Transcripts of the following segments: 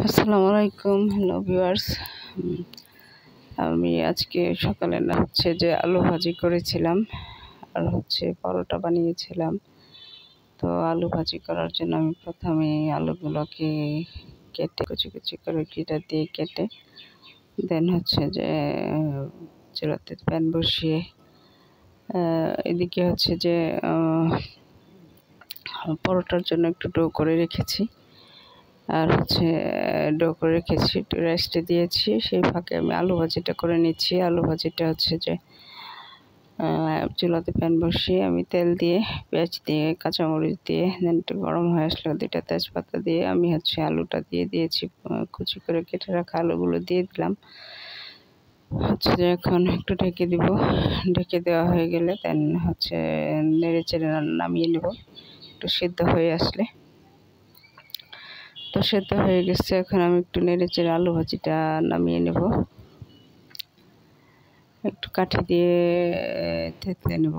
আসসালামু আলাইকুম। Hello viewers. আমি আজকে সকালে হচ্ছে যে আলু ভাজি করেছিলাম আর হচ্ছে পরোটা বানিয়েছিলাম। তো আলু ভাজি করার জন্য আমি প্রথমে আলুগুলোকে কেটে কুচি কুচি করে গ্রেটার দিয়ে কেটে দেন হচ্ছে যে চুলাতে প্যান বসিয়ে এদিকে হচ্ছে যে পরোটার জন্য একটু ডো করে রেখেছি। আর হচ্ছে ডো করে রেখেছি, একটু রেস্টে দিয়েছি। সেই ফাঁকে আমি আলু ভাজিটা করে নিচ্ছি। আলু ভাজিটা হচ্ছে যে চুলাতে প্যান বসিয়ে আমি তেল দিয়ে, পেঁয়াজ দিয়ে, কাঁচামরিচ দিয়ে, দেন একটু গরম হয়ে আসলে 2টা তেজপাতা দিয়ে আমি হচ্ছে আলুটা দিয়ে দিয়েছি। কুচি করে কেটে রাখা আলুগুলো দিয়ে দিলাম। হচ্ছে যে এখন একটু ঢেকে দিব। ঢেকে দেওয়া হয়ে গেলে দেন হচ্ছে নেড়ে চেড়ে নামিয়ে নেব একটু সিদ্ধ হয়ে আসলে। তো সেদ্ধ হয়ে গেছে, এখন আমি একটু নেড়ে চেড়ে আলু ভাজিটা নামিয়ে নেব। একটু কাঠি দিয়ে থেতলে নেব,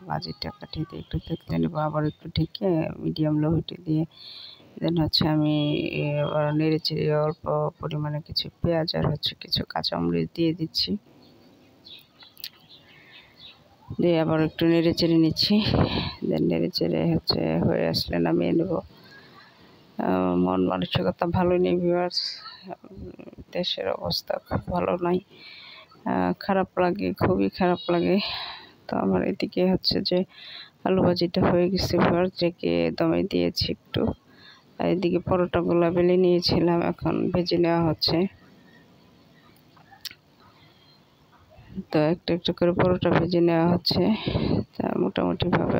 ভাজিটা কাঠি দিয়ে একটু থেতলে নেব। আবার একটু ঢেকে মিডিয়াম লো হিটে দিয়ে দেন হচ্ছে আমি নেড়ে চেড়ে অল্প পরিমাণে কিছু পেঁয়াজ আর হচ্ছে কিছু কাঁচামরিচ দিয়ে দিচ্ছি। দিয়ে আবার একটু নেড়ে চেড়ে নিচ্ছি। দেন নেড়ে চেড়ে হচ্ছে হয়ে আসলে নামিয়ে নেব। মন মানসিকতা ভালো নেই ভিউয়ার্স। দেশের অবস্থা খুব ভালো নয়, খারাপ লাগে, খুবই খারাপ লাগে। তো আমার এদিকে হচ্ছে যে আলু ভাজিটা হয়ে গেছে ভিউয়ার্স, রেখে দমে দিয়েছি একটু। আর এদিকে পরোটাগুলো বেলে নিয়েছিলাম, এখন ভেজে নেওয়া হচ্ছে। তো একটু একটু করে পরোটা ভেজে নেওয়া হচ্ছে। তা মোটামুটিভাবে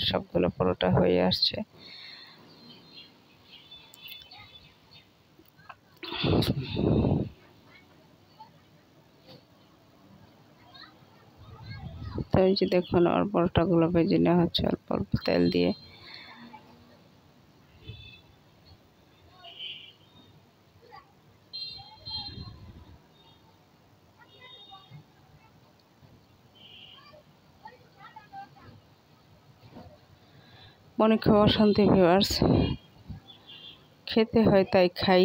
সবগুলো পরোটা হয়ে আসছে। তো এই যে দেখুন আমার পরোটাগুলো ভেজে নেওয়া হচ্ছে অল্প অল্প তেল দিয়ে। মনে খুব অশান্তি ভিউয়ার্স, খেতে হয় তাই খাই।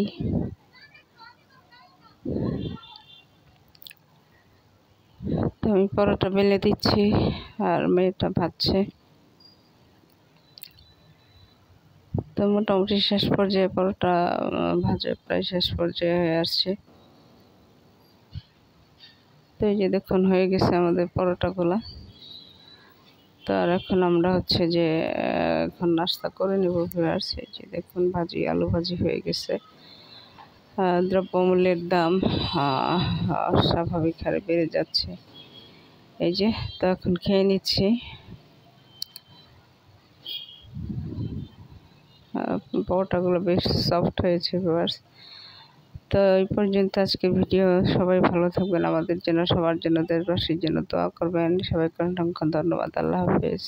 তো আমি পরোটা বেলে দিচ্ছি আর মেয়েটা ভাজছে। তো মোটামুটি শেষ পর্যায়ে পরোটা ভাজা প্রায় শেষ পর্যায়ে হয়ে আসছে। তো এই যে দেখুন হয়ে গেছে আমাদের পরোটাগুলা। তো আর এখন আমরা হচ্ছে যে এখন নাস্তা করে নেব ভিউয়ার্স। এই যে দেখুন আলু ভাজি হয়ে গেছে। দ্রব্যমূল্যের দাম অস্বাভাবিক হারে বেড়ে যাচ্ছে। এই যে তো এখন খেয়ে নিচ্ছি। পরোটাগুলো বেশ সফট হয়েছে ভিউয়ার্স। তো এই পর্যন্ত আজকে ভিডিও। সবাই ভালো থাকবেন, আমাদের জন্য, সবার জন্য, দেশবাসীর জন্য দোয়া করবেন। সবাইকে অসংখ্য ধন্যবাদ। আল্লাহ হাফেজ।